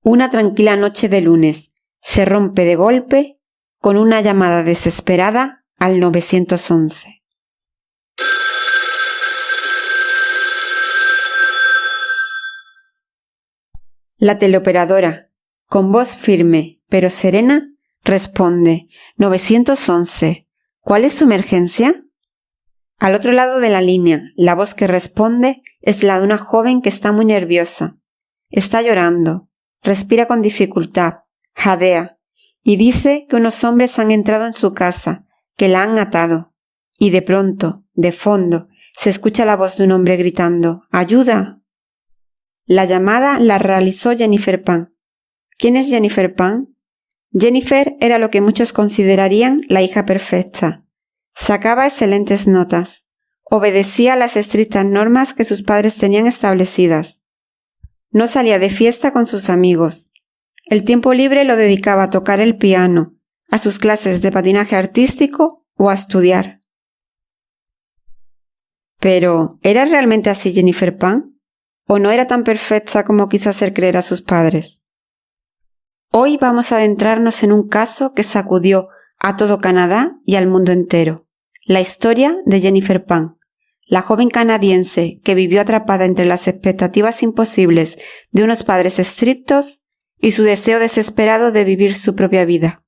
Una tranquila noche de lunes se rompe de golpe con una llamada desesperada al 911. La teleoperadora, con voz firme pero serena, responde: 911, ¿cuál es su emergencia? Al otro lado de la línea, la voz que responde es la de una joven que está muy nerviosa. Está llorando, respira con dificultad, jadea y dice que unos hombres han entrado en su casa, que la han atado. Y de pronto, de fondo, se escucha la voz de un hombre gritando: ¡ayuda! La llamada la realizó Jennifer Pan. ¿Quién es Jennifer Pan? Jennifer era lo que muchos considerarían la hija perfecta. Sacaba excelentes notas. Obedecía las estrictas normas que sus padres tenían establecidas. No salía de fiesta con sus amigos. El tiempo libre lo dedicaba a tocar el piano, a sus clases de patinaje artístico o a estudiar. Pero, ¿era realmente así Jennifer Pan? ¿O no era tan perfecta como quiso hacer creer a sus padres? Hoy vamos a adentrarnos en un caso que sacudió a todo Canadá y al mundo entero. La historia de Jennifer Pan, la joven canadiense que vivió atrapada entre las expectativas imposibles de unos padres estrictos y su deseo desesperado de vivir su propia vida.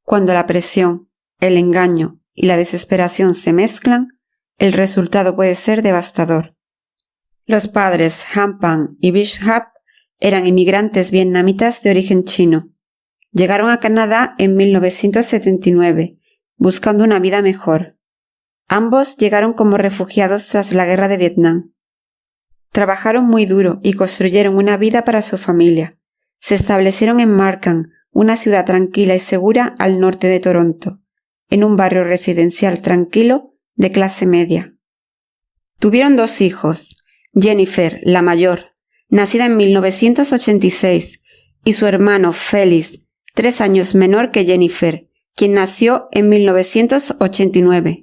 Cuando la presión, el engaño y la desesperación se mezclan, el resultado puede ser devastador. Los padres Han Pan y Bish Hap eran inmigrantes vietnamitas de origen chino. Llegaron a Canadá en 1979, buscando una vida mejor. Ambos llegaron como refugiados tras la guerra de Vietnam. Trabajaron muy duro y construyeron una vida para su familia. Se establecieron en Markham, una ciudad tranquila y segura al norte de Toronto, en un barrio residencial tranquilo de clase media. Tuvieron 2 hijos, Jennifer, la mayor, nacida en 1986, y su hermano Felix, 3 años menor que Jennifer, quien nació en 1989.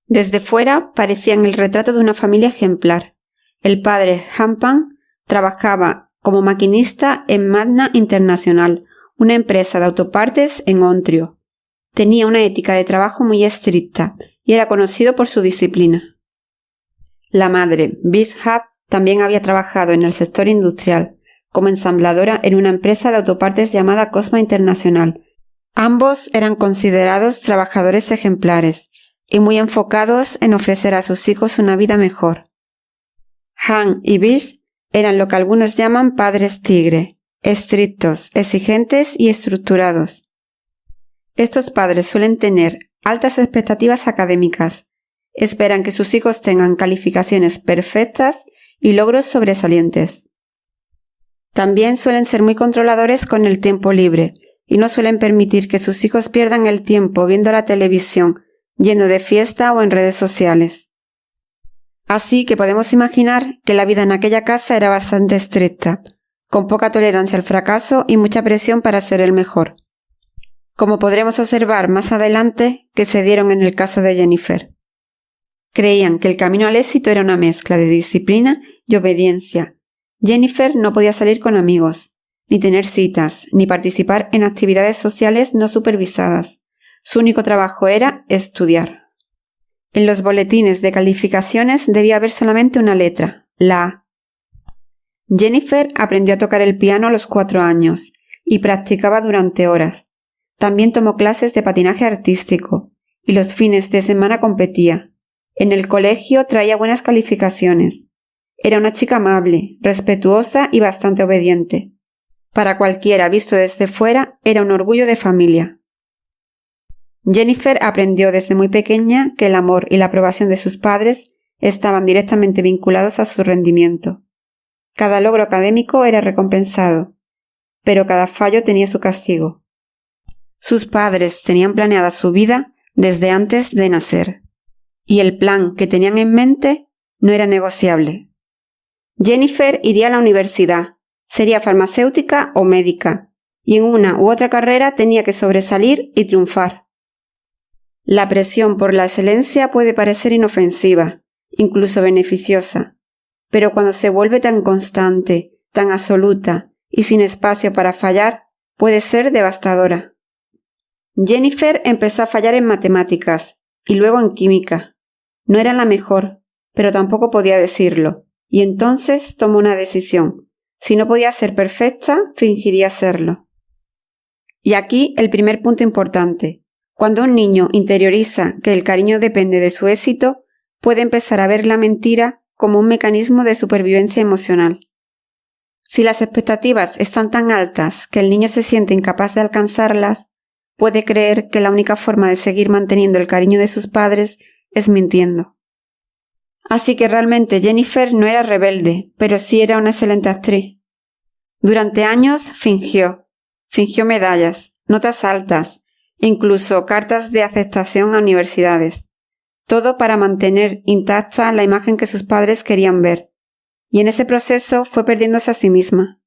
Desde fuera parecían el retrato de una familia ejemplar. El padre Han Pan trabajaba como maquinista en Magna International, una empresa de autopartes en Ontario. Tenía una ética de trabajo muy estricta y era conocido por su disciplina. La madre, Bish Hap, también había trabajado en el sector industrial, como ensambladora en una empresa de autopartes llamada Cosma International. Ambos eran considerados trabajadores ejemplares y muy enfocados en ofrecer a sus hijos una vida mejor. Han y Bish eran lo que algunos llaman padres tigre, estrictos, exigentes y estructurados. Estos padres suelen tener altas expectativas académicas. Esperan que sus hijos tengan calificaciones perfectas y logros sobresalientes. También suelen ser muy controladores con el tiempo libre y no suelen permitir que sus hijos pierdan el tiempo viendo la televisión, yendo de fiesta o en redes sociales. Así que podemos imaginar que la vida en aquella casa era bastante estricta, con poca tolerancia al fracaso y mucha presión para ser el mejor, como podremos observar más adelante que se dieron en el caso de Jennifer. Creían que el camino al éxito era una mezcla de disciplina y obediencia. Jennifer no podía salir con amigos, ni tener citas, ni participar en actividades sociales no supervisadas. Su único trabajo era estudiar. En los boletines de calificaciones debía haber solamente una letra, la A. Jennifer aprendió a tocar el piano a los 4 años y practicaba durante horas. También tomó clases de patinaje artístico y los fines de semana competía. En el colegio traía buenas calificaciones. Era una chica amable, respetuosa y bastante obediente. Para cualquiera visto desde fuera, era un orgullo de familia. Jennifer aprendió desde muy pequeña que el amor y la aprobación de sus padres estaban directamente vinculados a su rendimiento. Cada logro académico era recompensado, pero cada fallo tenía su castigo. Sus padres tenían planeada su vida desde antes de nacer, y el plan que tenían en mente no era negociable. Jennifer iría a la universidad, sería farmacéutica o médica, y en una u otra carrera tenía que sobresalir y triunfar. La presión por la excelencia puede parecer inofensiva, incluso beneficiosa, pero cuando se vuelve tan constante, tan absoluta y sin espacio para fallar, puede ser devastadora. Jennifer empezó a fallar en matemáticas y luego en química. No era la mejor, pero tampoco podía decirlo, y entonces tomó una decisión. Si no podía ser perfecta, fingiría serlo. Y aquí el primer punto importante. Cuando un niño interioriza que el cariño depende de su éxito, puede empezar a ver la mentira como un mecanismo de supervivencia emocional. Si las expectativas están tan altas que el niño se siente incapaz de alcanzarlas, puede creer que la única forma de seguir manteniendo el cariño de sus padres es mintiendo. Así que realmente Jennifer no era rebelde, pero sí era una excelente actriz. Durante años fingió medallas, notas altas, incluso cartas de aceptación a universidades. Todo para mantener intacta la imagen que sus padres querían ver. Y en ese proceso fue perdiéndose a sí misma.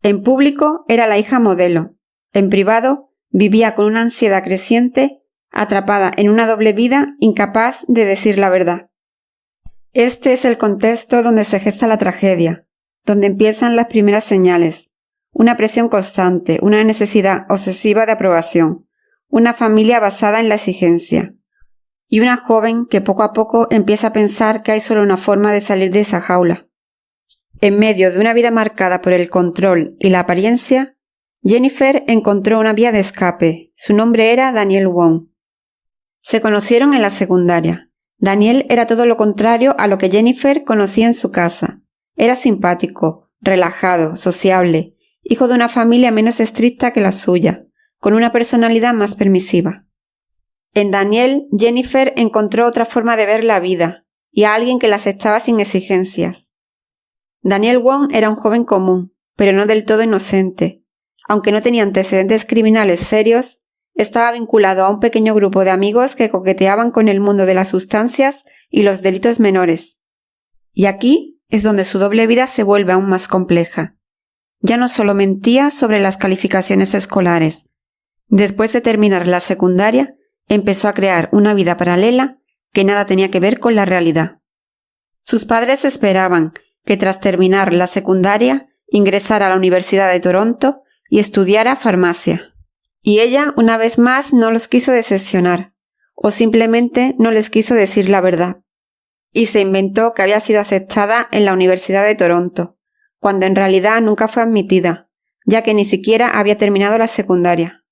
En público era la hija modelo. En privado vivía con una ansiedad creciente, atrapada en una doble vida, incapaz de decir la verdad. Este es el contexto donde se gesta la tragedia, donde empiezan las primeras señales. Una presión constante, una necesidad obsesiva de aprobación, una familia basada en la exigencia, y una joven que poco a poco empieza a pensar que hay solo una forma de salir de esa jaula. En medio de una vida marcada por el control y la apariencia, Jennifer encontró una vía de escape. Su nombre era Daniel Wong. Se conocieron en la secundaria. Daniel era todo lo contrario a lo que Jennifer conocía en su casa. Era simpático, relajado, sociable, hijo de una familia menos estricta que la suya, con una personalidad más permisiva. En Daniel, Jennifer encontró otra forma de ver la vida y a alguien que la aceptaba sin exigencias. Daniel Wong era un joven común, pero no del todo inocente. Aunque no tenía antecedentes criminales serios, estaba vinculado a un pequeño grupo de amigos que coqueteaban con el mundo de las sustancias y los delitos menores. Y aquí es donde su doble vida se vuelve aún más compleja. Ya no solo mentía sobre las calificaciones escolares. Después de terminar la secundaria, empezó a crear una vida paralela que nada tenía que ver con la realidad. Sus padres esperaban que tras terminar la secundaria ingresara a la Universidad de Toronto y estudiara farmacia. Y ella, una vez más, no los quiso decepcionar, o simplemente no les quiso decir la verdad. Y se inventó que había sido aceptada en la Universidad de Toronto, cuando en realidad nunca fue admitida, ya que ni siquiera había terminado la secundaria.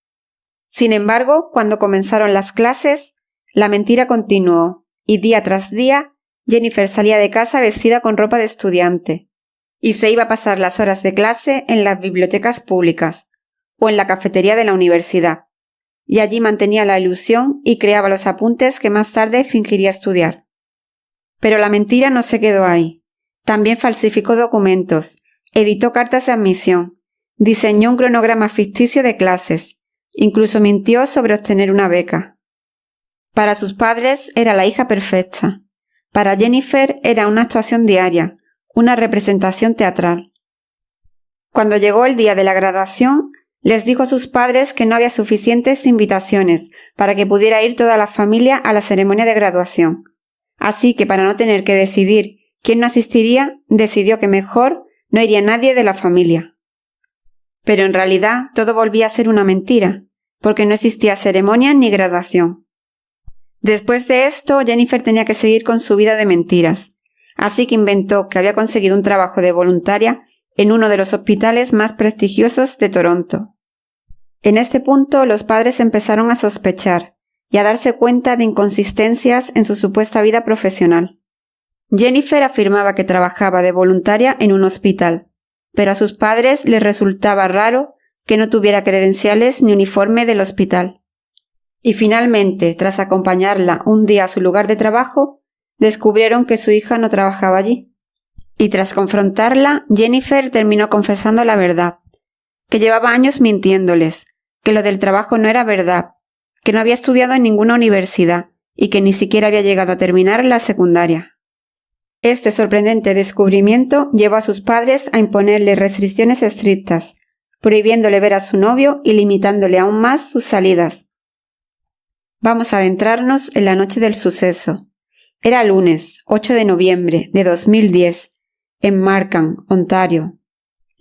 Sin embargo, cuando comenzaron las clases, la mentira continuó, y día tras día, Jennifer salía de casa vestida con ropa de estudiante, y se iba a pasar las horas de clase en las bibliotecas públicas, o en la cafetería de la universidad, y allí mantenía la ilusión y creaba los apuntes que más tarde fingiría estudiar. Pero la mentira no se quedó ahí. También falsificó documentos, editó cartas de admisión, diseñó un cronograma ficticio de clases, incluso mintió sobre obtener una beca. Para sus padres era la hija perfecta. Para Jennifer era una actuación diaria, una representación teatral. Cuando llegó el día de la graduación, les dijo a sus padres que no había suficientes invitaciones para que pudiera ir toda la familia a la ceremonia de graduación. Así que para no tener que decidir quién no asistiría, decidió que mejor no iría nadie de la familia. Pero en realidad todo volvía a ser una mentira, porque no existía ceremonia ni graduación. Después de esto, Jennifer tenía que seguir con su vida de mentiras, así que inventó que había conseguido un trabajo de voluntaria en uno de los hospitales más prestigiosos de Toronto. En este punto, los padres empezaron a sospechar y a darse cuenta de inconsistencias en su supuesta vida profesional. Jennifer afirmaba que trabajaba de voluntaria en un hospital, pero a sus padres les resultaba raro que no tuviera credenciales ni uniforme del hospital. Y finalmente, tras acompañarla un día a su lugar de trabajo, descubrieron que su hija no trabajaba allí. Y tras confrontarla, Jennifer terminó confesando la verdad, que llevaba años mintiéndoles, que lo del trabajo no era verdad, que no había estudiado en ninguna universidad y que ni siquiera había llegado a terminar la secundaria. Este sorprendente descubrimiento llevó a sus padres a imponerle restricciones estrictas, prohibiéndole ver a su novio y limitándole aún más sus salidas. Vamos a adentrarnos en la noche del suceso. Era lunes, 8 de noviembre de 2010, en Markham, Ontario.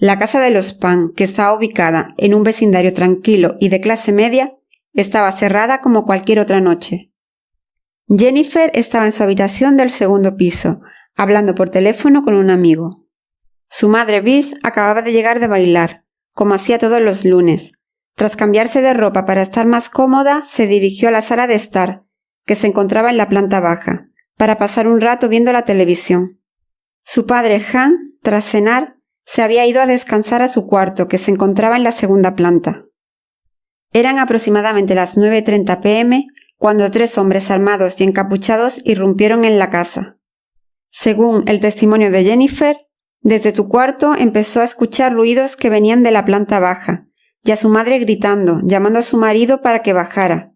La casa de los Pan, que estaba ubicada en un vecindario tranquilo y de clase media, estaba cerrada como cualquier otra noche. Jennifer estaba en su habitación del segundo piso, hablando por teléfono con un amigo. Su madre Bis acababa de llegar de bailar, como hacía todos los lunes. Tras cambiarse de ropa para estar más cómoda, se dirigió a la sala de estar, que se encontraba en la planta baja, para pasar un rato viendo la televisión. Su padre Han, tras cenar, se había ido a descansar a su cuarto, que se encontraba en la segunda planta. Eran aproximadamente las 9:30 p.m. cuando 3 hombres armados y encapuchados irrumpieron en la casa. Según el testimonio de Jennifer, desde su cuarto empezó a escuchar ruidos que venían de la planta baja, y a su madre gritando, llamando a su marido para que bajara.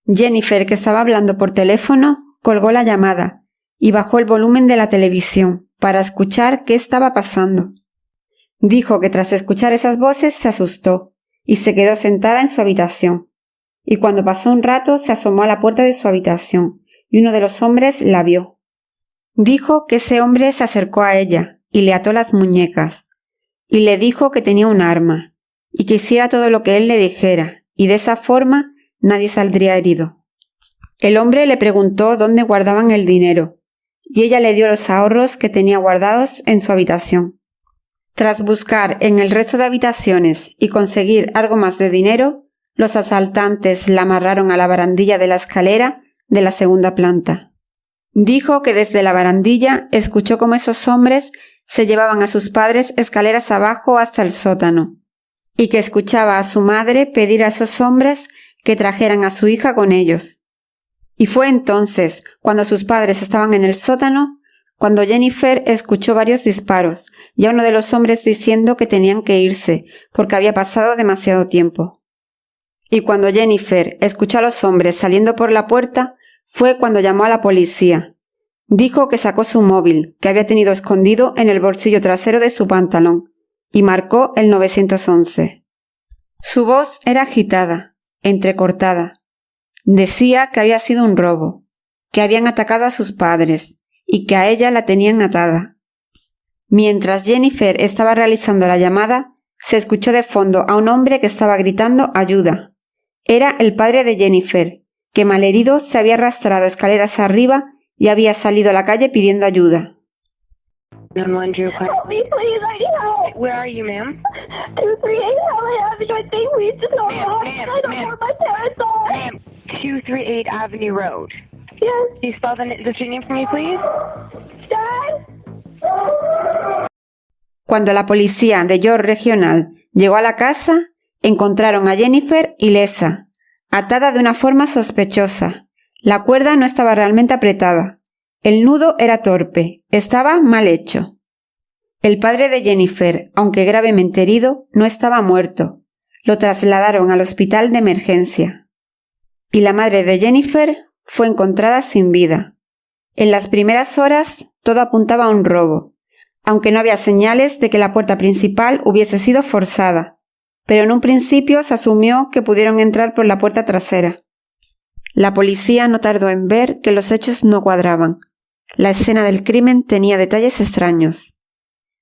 Jennifer, que estaba hablando por teléfono, colgó la llamada y bajó el volumen de la televisión para escuchar qué estaba pasando. Dijo que tras escuchar esas voces se asustó y se quedó sentada en su habitación. Y cuando pasó un rato se asomó a la puerta de su habitación y uno de los hombres la vio. Dijo que ese hombre se acercó a ella y le ató las muñecas y le dijo que tenía un arma y que hiciera todo lo que él le dijera y de esa forma nadie saldría herido. El hombre le preguntó dónde guardaban el dinero y ella le dio los ahorros que tenía guardados en su habitación. Tras buscar en el resto de habitaciones y conseguir algo más de dinero, los asaltantes la amarraron a la barandilla de la escalera de la segunda planta. Dijo que desde la barandilla escuchó cómo esos hombres se llevaban a sus padres escaleras abajo hasta el sótano, y que escuchaba a su madre pedir a esos hombres que trajeran a su hija con ellos. Y fue entonces, cuando sus padres estaban en el sótano, cuando Jennifer escuchó varios disparos y a uno de los hombres diciendo que tenían que irse porque había pasado demasiado tiempo. Y cuando Jennifer escuchó a los hombres saliendo por la puerta, fue cuando llamó a la policía. Dijo que sacó su móvil, que había tenido escondido en el bolsillo trasero de su pantalón, y marcó el 911. Su voz era agitada, entrecortada. Decía que había sido un robo, que habían atacado a sus padres y que a ella la tenían atada. Mientras Jennifer estaba realizando la llamada, se escuchó de fondo a un hombre que estaba gritando ayuda. Era el padre de Jennifer, que malherido se había arrastrado escaleras arriba y había salido a la calle pidiendo ayuda. Help me, please. I need help. Where are you, ma'am? 238 Holly Avenue. I think we just don't know. I don't know Ma'am. where my parents are. Ma'am, 238 Avenue Road. Yes, Can you spell the street name for me, please? Dad. Cuando la policía de York Regional llegó a la casa, encontraron a Jennifer ilesa, atada de una forma sospechosa. La cuerda no estaba realmente apretada. El nudo era torpe, estaba mal hecho. El padre de Jennifer, aunque gravemente herido, no estaba muerto. Lo trasladaron al hospital de emergencia. Y la madre de Jennifer fue encontrada sin vida. En las primeras horas todo apuntaba a un robo, aunque no había señales de que la puerta principal hubiese sido forzada, pero en un principio se asumió que pudieron entrar por la puerta trasera. La policía no tardó en ver que los hechos no cuadraban. La escena del crimen tenía detalles extraños.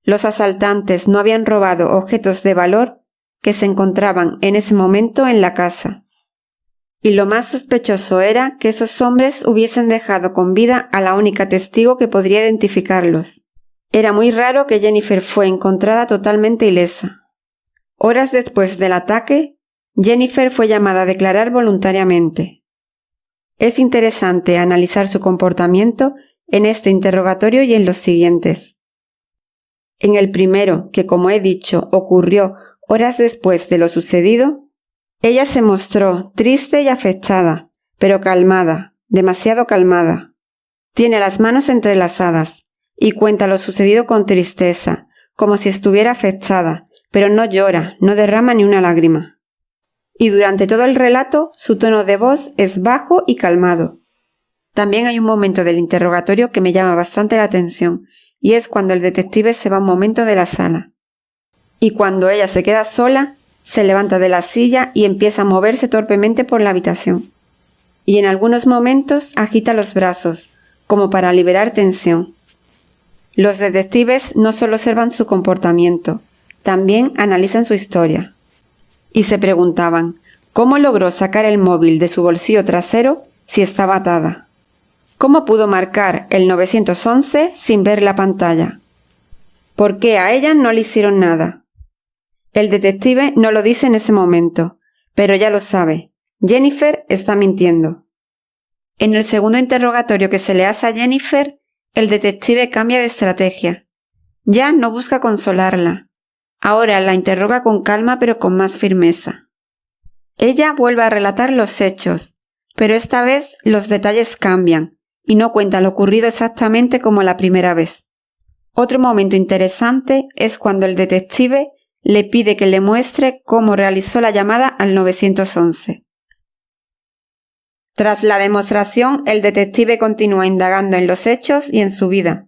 Los asaltantes no habían robado objetos de valor que se encontraban en ese momento en la casa. Y lo más sospechoso era que esos hombres hubiesen dejado con vida a la única testigo que podría identificarlos. Era muy raro que Jennifer fue encontrada totalmente ilesa. Horas después del ataque, Jennifer fue llamada a declarar voluntariamente. Es interesante analizar su comportamiento en este interrogatorio y en los siguientes. En el primero, que como he dicho ocurrió horas después de lo sucedido, ella se mostró triste y afectada, pero calmada, demasiado calmada. Tiene las manos entrelazadas y cuenta lo sucedido con tristeza, como si estuviera afectada, pero no llora, no derrama ni una lágrima. Y durante todo el relato su tono de voz es bajo y calmado. También hay un momento del interrogatorio que me llama bastante la atención, y es cuando el detective se va un momento de la sala. Y cuando ella se queda sola, se levanta de la silla y empieza a moverse torpemente por la habitación. Y en algunos momentos agita los brazos, como para liberar tensión. Los detectives no solo observan su comportamiento, también analizan su historia. Y se preguntaban, ¿cómo logró sacar el móvil de su bolsillo trasero si estaba atada? ¿Cómo pudo marcar el 911 sin ver la pantalla? ¿Por qué a ella no le hicieron nada? El detective no lo dice en ese momento, pero ya lo sabe. Jennifer está mintiendo. En el segundo interrogatorio que se le hace a Jennifer, el detective cambia de estrategia. Ya no busca consolarla. Ahora la interroga con calma pero con más firmeza. Ella vuelve a relatar los hechos, pero esta vez los detalles cambian y no cuenta lo ocurrido exactamente como la primera vez. Otro momento interesante es cuando el detective le pide que le muestre cómo realizó la llamada al 911. Tras la demostración, el detective continúa indagando en los hechos y en su vida.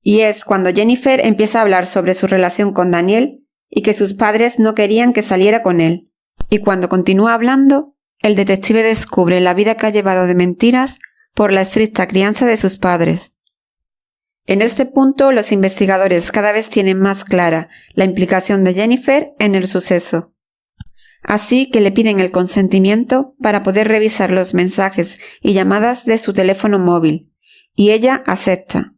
Y es cuando Jennifer empieza a hablar sobre su relación con Daniel y que sus padres no querían que saliera con él. Y cuando continúa hablando, el detective descubre la vida que ha llevado de mentiras por la estricta crianza de sus padres. En este punto, los investigadores cada vez tienen más clara la implicación de Jennifer en el suceso. Así que le piden el consentimiento para poder revisar los mensajes y llamadas de su teléfono móvil, y ella acepta.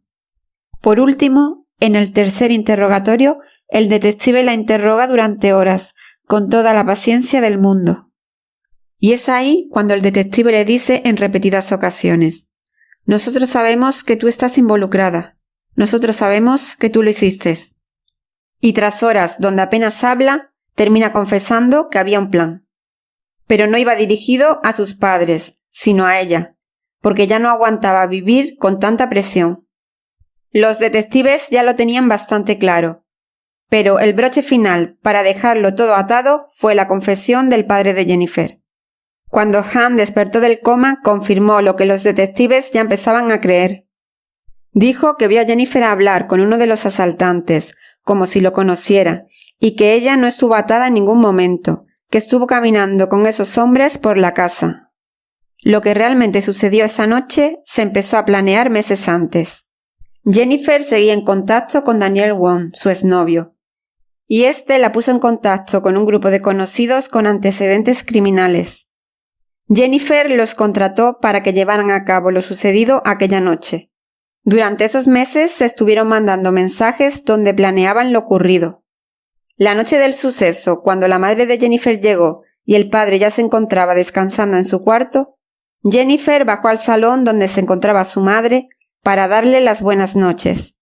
Por último, en el tercer interrogatorio, el detective la interroga durante horas, con toda la paciencia del mundo. Y es ahí cuando el detective le dice en repetidas ocasiones: «Nosotros sabemos que tú estás involucrada. Nosotros sabemos que tú lo hiciste». Y tras horas donde apenas habla, termina confesando que había un plan. Pero no iba dirigido a sus padres, sino a ella, porque ya no aguantaba vivir con tanta presión. Los detectives ya lo tenían bastante claro, pero el broche final para dejarlo todo atado fue la confesión del padre de Jennifer. Cuando Han despertó del coma, confirmó lo que los detectives ya empezaban a creer. Dijo que vio a Jennifer hablar con uno de los asaltantes, como si lo conociera, y que ella no estuvo atada en ningún momento, que estuvo caminando con esos hombres por la casa. Lo que realmente sucedió esa noche se empezó a planear meses antes. Jennifer seguía en contacto con Daniel Wong, su exnovio, y este la puso en contacto con un grupo de conocidos con antecedentes criminales. Jennifer los contrató para que llevaran a cabo lo sucedido aquella noche. Durante esos meses se estuvieron mandando mensajes donde planeaban lo ocurrido. La noche del suceso, cuando la madre de Jennifer llegó y el padre ya se encontraba descansando en su cuarto, Jennifer bajó al salón donde se encontraba su madre para darle las buenas noches.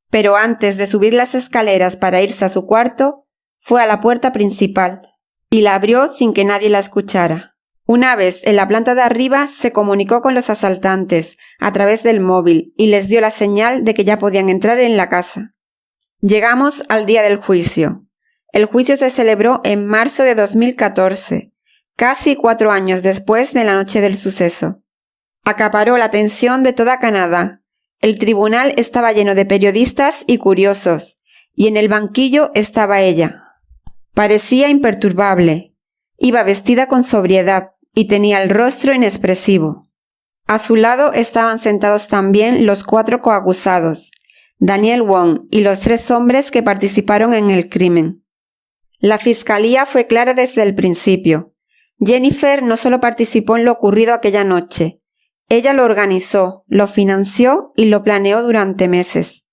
Pero antes de subir las escaleras para irse a su cuarto, fue a la puerta principal y la abrió sin que nadie la escuchara. Una vez en la planta de arriba, se comunicó con los asaltantes a través del móvil y les dio la señal de que ya podían entrar en la casa. Llegamos al día del juicio. El juicio se celebró en marzo de 2014, casi 4 años después de la noche del suceso. Acaparó la atención de toda Canadá. El tribunal estaba lleno de periodistas y curiosos, y en el banquillo estaba ella. Parecía imperturbable. Iba vestida con sobriedad y tenía el rostro inexpresivo. A su lado estaban sentados también los 4 coacusados, Daniel Wong y los 3 hombres que participaron en el crimen. La fiscalía fue clara desde el principio. Jennifer no solo participó en lo ocurrido aquella noche, ella lo organizó, lo financió y lo planeó durante meses.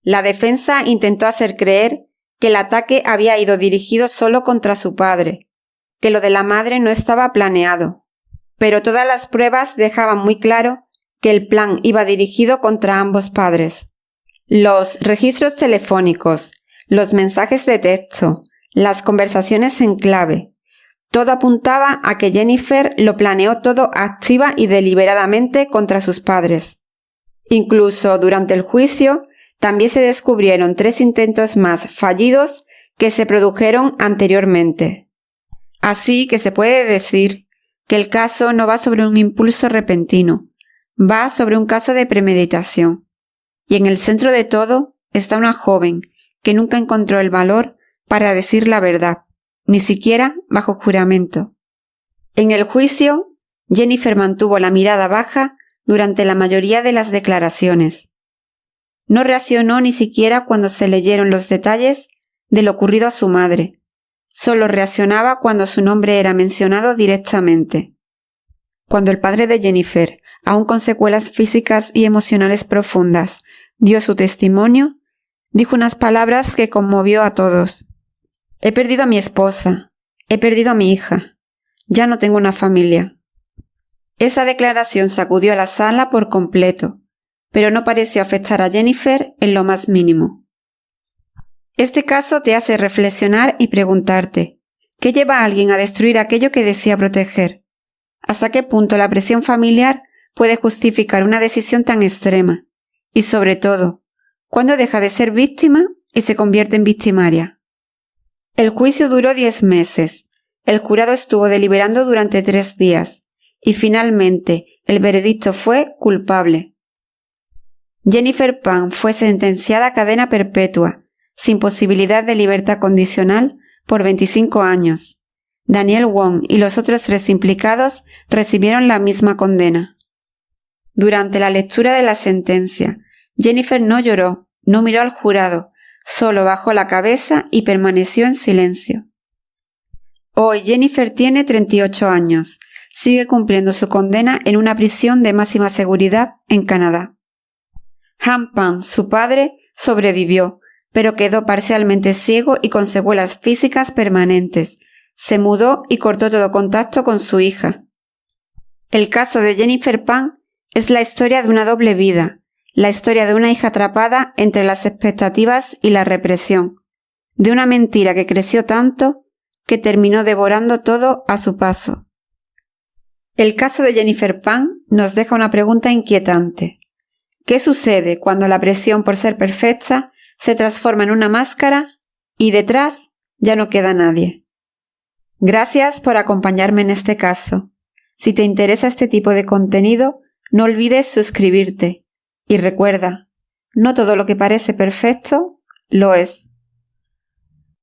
La defensa intentó hacer creer que el ataque había ido dirigido solo contra su padre, que lo de la madre no estaba planeado, pero todas las pruebas dejaban muy claro que el plan iba dirigido contra ambos padres. Los registros telefónicos, los mensajes de texto, las conversaciones en clave, todo apuntaba a que Jennifer lo planeó todo activa y deliberadamente contra sus padres. Incluso durante el juicio también se descubrieron 3 intentos más fallidos que se produjeron anteriormente. Así que se puede decir que el caso no va sobre un impulso repentino, va sobre un caso de premeditación. Y en el centro de todo está una joven que nunca encontró el valor para decir la verdad, ni siquiera bajo juramento. En el juicio, Jennifer mantuvo la mirada baja durante la mayoría de las declaraciones. No reaccionó ni siquiera cuando se leyeron los detalles de lo ocurrido a su madre. Solo reaccionaba cuando su nombre era mencionado directamente. Cuando el padre de Jennifer, aún con secuelas físicas y emocionales profundas, dio su testimonio, dijo unas palabras que conmovió a todos. He perdido a mi esposa, he perdido a mi hija, ya no tengo una familia. Esa declaración sacudió a la sala por completo, pero no pareció afectar a Jennifer en lo más mínimo. Este caso te hace reflexionar y preguntarte, ¿qué lleva a alguien a destruir aquello que desea proteger? ¿Hasta qué punto la presión familiar puede justificar una decisión tan extrema? Y sobre todo, ¿cuándo deja de ser víctima y se convierte en victimaria? El juicio duró 10 meses. El jurado estuvo deliberando durante 3 días y finalmente el veredicto fue culpable. Jennifer Pan fue sentenciada a cadena perpetua, sin posibilidad de libertad condicional, por 25 años. Daniel Wong y los otros 3 implicados recibieron la misma condena. Durante la lectura de la sentencia, Jennifer no lloró, no miró al jurado, solo bajó la cabeza y permaneció en silencio. Hoy Jennifer tiene 38 años, sigue cumpliendo su condena en una prisión de máxima seguridad en Canadá. Han Pan, su padre, sobrevivió, pero quedó parcialmente ciego y con secuelas físicas permanentes. Se mudó y cortó todo contacto con su hija. El caso de Jennifer Pan es la historia de una doble vida, la historia de una hija atrapada entre las expectativas y la represión, de una mentira que creció tanto que terminó devorando todo a su paso. El caso de Jennifer Pan nos deja una pregunta inquietante. ¿Qué sucede cuando la presión por ser perfecta se transforma en una máscara y detrás ya no queda nadie? Gracias por acompañarme en este caso. Si te interesa este tipo de contenido, no olvides suscribirte. Y recuerda, no todo lo que parece perfecto lo es.